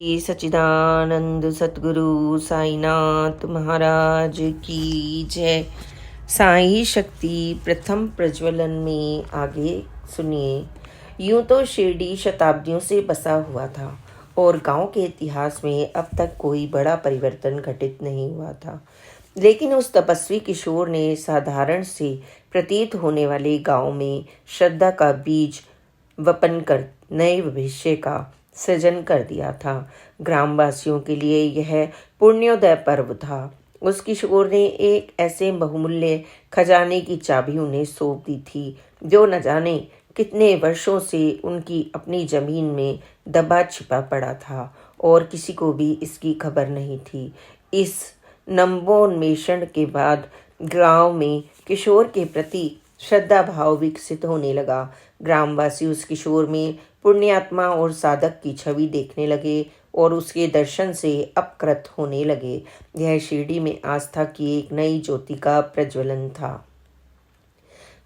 श्री सच्चिदानंद सतगुरु साईनाथ महाराज की जय। साई शक्ति प्रथम प्रज्वलन में आगे सुनिए। यूं तो शिरडी शताब्दियों से बसा हुआ था और गांव के इतिहास में अब तक कोई बड़ा परिवर्तन घटित नहीं हुआ था, लेकिन उस तपस्वी किशोर ने साधारण से प्रतीत होने वाले गांव में श्रद्धा का बीज वपन कर नए भविष्य का सृजन कर दिया था। ग्रामवासियों के लिए यह पुण्योदय पर्व था। उस किशोर ने एक ऐसे बहुमूल्य खजाने की चाबी उन्हें सौंप दी थी जो न जाने कितने वर्षों से उनकी अपनी जमीन में दबा छिपा पड़ा था और किसी को भी इसकी खबर नहीं थी। इस नवोन्मेषण के बाद गांव में किशोर के प्रति श्रद्धा भाव विकसित होने लगा। ग्रामवासी उस किशोर में पुण्यात्मा और साधक की छवि देखने लगे और उसके दर्शन से अपकृत होने लगे। यह शिरडी में आस्था की एक नई ज्योति का प्रज्वलन था।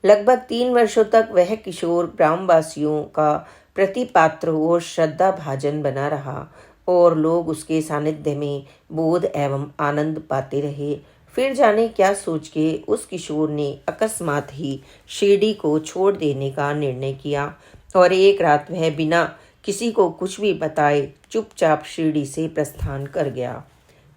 लगभग 3 वर्षों तक वह किशोर ग्रामवासियों का प्रतिपात्र और श्रद्धा भाजन बना रहा और लोग उसके सानिध्य में बोध एवं आनंद पाते रहे। फिर जाने क्या सोच के उस किशोर ने अकस्मात ही शिरडी को छोड़ देने का निर्णय किया और एक रात वह बिना किसी को कुछ भी बताए चुपचाप शिरडी से प्रस्थान कर गया।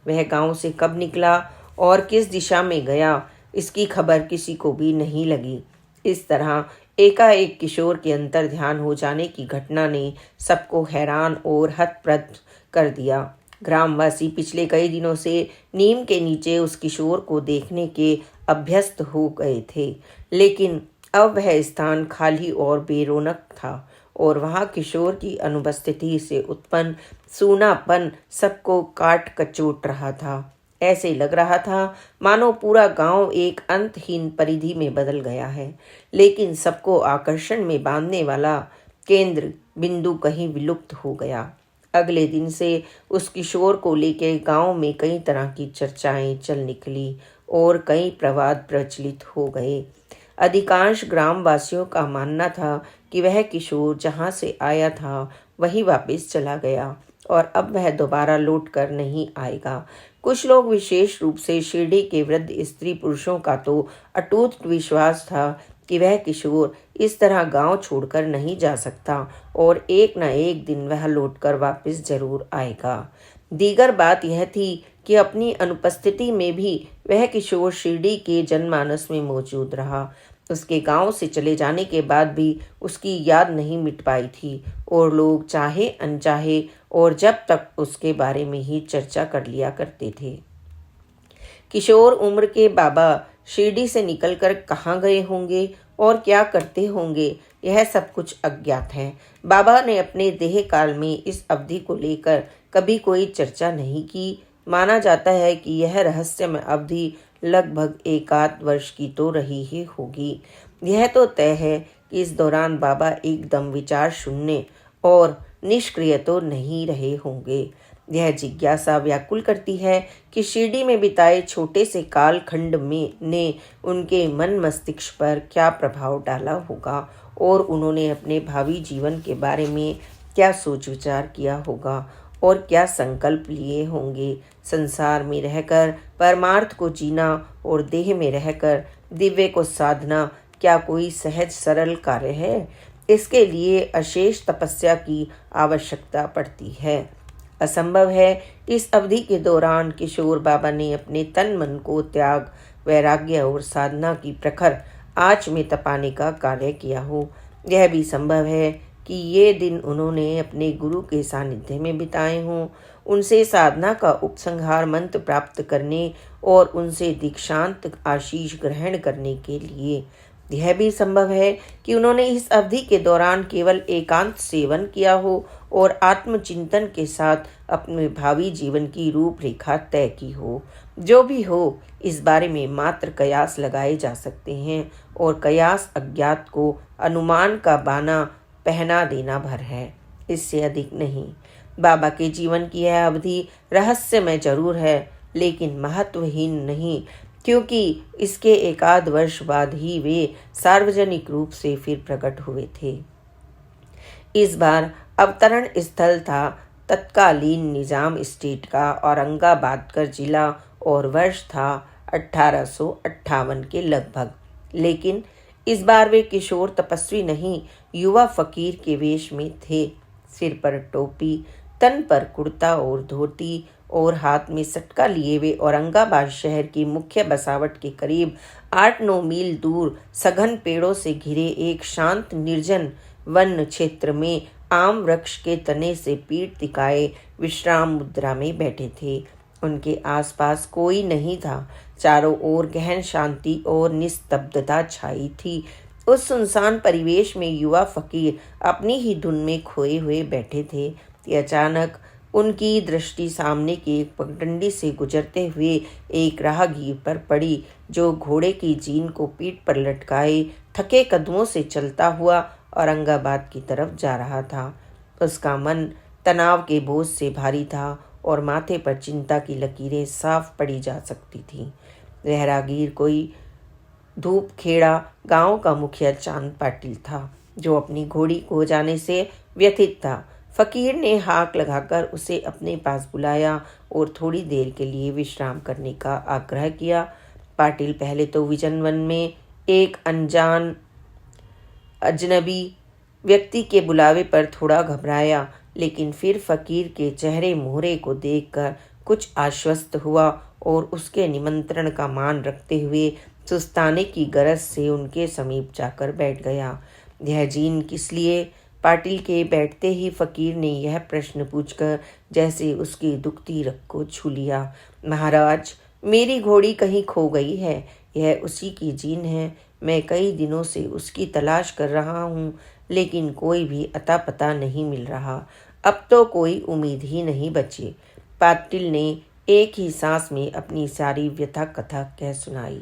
वह गांव से कब निकला और किस दिशा में गया, इसकी खबर किसी को भी नहीं लगी। इस तरह एकाएक किशोर के अंतर ध्यान हो जाने की घटना ने सबको हैरान और हतप्रभ कर दिया। ग्रामवासी पिछले कई दिनों से नीम के नीचे उस किशोर को देखने के अभ्यस्त हो गए थे, लेकिन अब वह स्थान खाली और बेरौनक था और वहां किशोर की अनुपस्थिति से उत्पन्न सूनापन सबको काट कचोट रहा था। ऐसे लग रहा था मानो पूरा गांव एक अंतहीन परिधि में बदल गया है, लेकिन सबको आकर्षण में बांधने वाला केंद्र बिंदु कहीं विलुप्त हो गया। अगले दिन से उस किशोर को लेकर गांव में कई तरह की चर्चाएं चल निकली और कई प्रवाद प्रचलित हो गए। अधिकांश ग्रामवासियों का मानना था कि वह किशोर जहां से आया था वहीं वापस चला गया और अब वह दोबारा लौट कर नहीं आएगा। कुछ लोग, विशेष रूप से शिरडी के वृद्ध स्त्री पुरुषों का तो अटूट विश्वास था कि वह किशोर इस तरह गांव छोड़कर नहीं जा सकता और एक न एक दिन वह लौटकर वापस जरूर आएगा। दीगर बात यह थी कि अपनी अनुपस्थिति में भी वह किशोर शिरडी के जनमानस में मौजूद रहा। उसके गांव से चले जाने के बाद भी उसकी याद नहीं मिट पाई थी और लोग चाहे अनचाहे और जब तक उसके बारे में ही चर्चा कर लिया करते थे। किशोर उम्र के बाबा शिरडी से निकलकर कहाँ गए होंगे और क्या करते होंगे, यह सब कुछ अज्ञात है। बाबा ने अपने देह काल में इस अवधि को लेकर कभी कोई चर्चा नहीं की। माना जाता है कि यह रहस्यमय अवधि लगभग 1 वर्ष की तो रही ही होगी। यह तो तय है कि इस दौरान बाबा एकदम विचार शून्य और निष्क्रिय तो नहीं रहे होंगे। यह जिज्ञासा व्याकुल करती है कि शिरडी में बिताए छोटे से कालखंड में ने उनके मन मस्तिष्क पर क्या प्रभाव डाला होगा और उन्होंने अपने भावी जीवन के बारे में क्या सोच विचार किया होगा और क्या संकल्प लिए होंगे। संसार में रहकर परमार्थ को जीना और देह में रहकर दिव्य को साधना क्या कोई सहज सरल कार्य है? इसके लिए अशेष तपस्या की आवश्यकता पड़ती है। असंभव है इस अवधि के दौरान किशोर बाबा ने अपने तन मन को त्याग, वैराग्य और साधना की प्रखर आँच में तपाने का कार्य किया हो। यह भी संभव है कि ये दिन उन्होंने अपने गुरु के सानिध्य में बिताए हों, उनसे साधना का उपसंहार मंत्र प्राप्त करने और उनसे दीक्षांत आशीष ग्रहण करने के लिए। यह भी संभव है कि उन्होंने इस अवधि के दौरान केवल एकांत सेवन किया हो और आत्मचिंतन के साथ अपने भावी जीवन की रूपरेखा तय की हो। जो भी हो, इस बारे में मात्र कयास लगाए जा सकते हैं और कयास अज्ञात को अनुमान का बाना पहना देना भर है, इससे अधिक नहीं। बाबा के जीवन की यह अवधि रहस्यमय जरूर है, लेकिन महत्वहीन नहीं, क्योंकि इसके 1 वर्ष बाद ही वे सार्वजनिक रूप से फिर प्रकट हुए थे। इस बार अवतरण स्थल था तत्कालीन निज़ाम स्टेट का औरंगाबाद का जिला और वर्ष था 1858 के लगभग। लेकिन इस बार वे किशोर तपस्वी नहीं, युवा फकीर के वेश में थे। सिर पर टोपी, तन पर कुर्ता और धोती और हाथ में सटका लिए वे औरंगाबाद शहर की मुख्य बसावट के करीब 8-9 मील दूर सघन पेड़ों से घिरे एक शांत निर्जन वन क्षेत्र में आम वृक्ष के तने से पीठ टिकाए विश्राम मुद्रा में बैठे थे। उनके आसपास कोई नहीं था। चारों ओर गहन शांति और निस्तब्धता छाई थी। उस सुनसान परिवेश में युवा फकीर अपनी ही धुन में खोए हुए बैठे थे कि अचानक उनकी दृष्टि सामने की एक पगडंडी से गुजरते हुए एक राहगीर पर पड़ी, जो घोड़े की जीन को पीठ पर लटकाए थके कदमों से चलता हुआ औरंगाबाद की तरफ जा रहा था। उसका मन तनाव के बोझ से भारी था और माथे पर चिंता की लकीरें साफ पड़ी जा सकती थीं। वह राहगीर कोई धूप खेड़ा गांव का मुखिया चांद पाटिल था, जो अपनी घोड़ी खो जाने से व्यथित था। फकीर ने हाक लगाकर उसे अपने पास बुलाया और थोड़ी देर के लिए विश्राम करने का आग्रह किया। पाटिल पहले तो विजन वन में एक अनजान अजनबी व्यक्ति के बुलावे पर थोड़ा घबराया, लेकिन फिर फकीर के चेहरे मोहरे को देखकर कुछ आश्वस्त हुआ और उसके निमंत्रण का मान रखते हुए सुस्ताने की गरज से उनके समीप जाकर बैठ गया। यह जीन किस लिए? पाटिल के बैठते ही फकीर ने यह प्रश्न पूछकर जैसे उसकी दुखती रग को छू लिया। महाराज, मेरी घोड़ी कहीं खो गई है। यह उसी की जीन है। मैं कई दिनों से उसकी तलाश कर रहा हूँ, लेकिन कोई भी अता पता नहीं मिल रहा। अब तो कोई उम्मीद ही नहीं बची। पाटिल ने एक ही सांस में अपनी सारी व्यथा कथा कह सुनाई।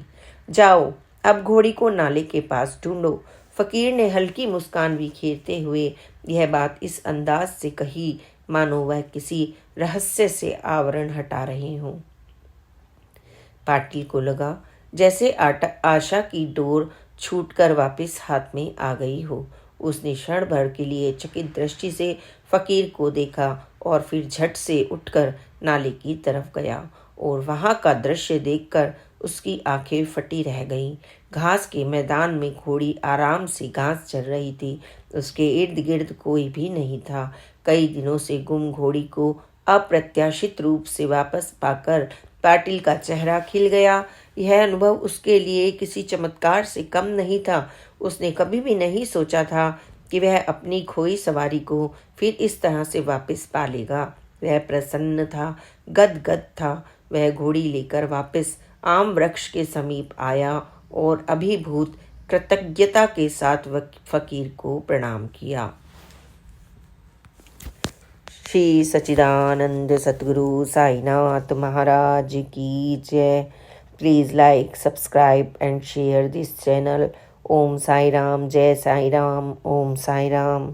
जाओ, अब घोड़ी को नाले के पास ढूंढो। फकीर ने हल्की मुस्कान बिखेरते हुए यह बात इस अंदाज से कही मानो वह किसी रहस्य से आवरण हटा रहे हों। पाटिल को लगा जैसे आशा की डोर छूटकर वापस हाथ में आ गई हो। उसने क्षण भर के लिए चकित दृष्टि से फकीर को देखा और फिर झट से उठकर नाले की तरफ गया और वहां का दृश्य देखकर उसकी आंखें फटी रह गईं। घास के मैदान में घोड़ी आराम से घास चर रही थी। उसके इर्द गिर्द कोई भी नहीं था। कई दिनों से गुम घोड़ी को अप्रत्याशित रूप से वापस पाकर पाटिल का चेहरा खिल गया। यह अनुभव उसके लिए किसी चमत्कार से कम नहीं था। उसने कभी भी नहीं सोचा था कि वह अपनी खोई सवारी को फिर इस तरह से वापस पा लेगा। वह प्रसन्न था, गदगद था। वह घोड़ी लेकर वापस आम वृक्ष के समीप आया और अभिभूत कृतज्ञता के साथ फकीर को प्रणाम किया। श्री सच्चिदानंद सतगुरु साईनाथ महाराज की जय। Please like, subscribe and share this channel. Om Sai Ram, जय साई राम, ओम साई राम।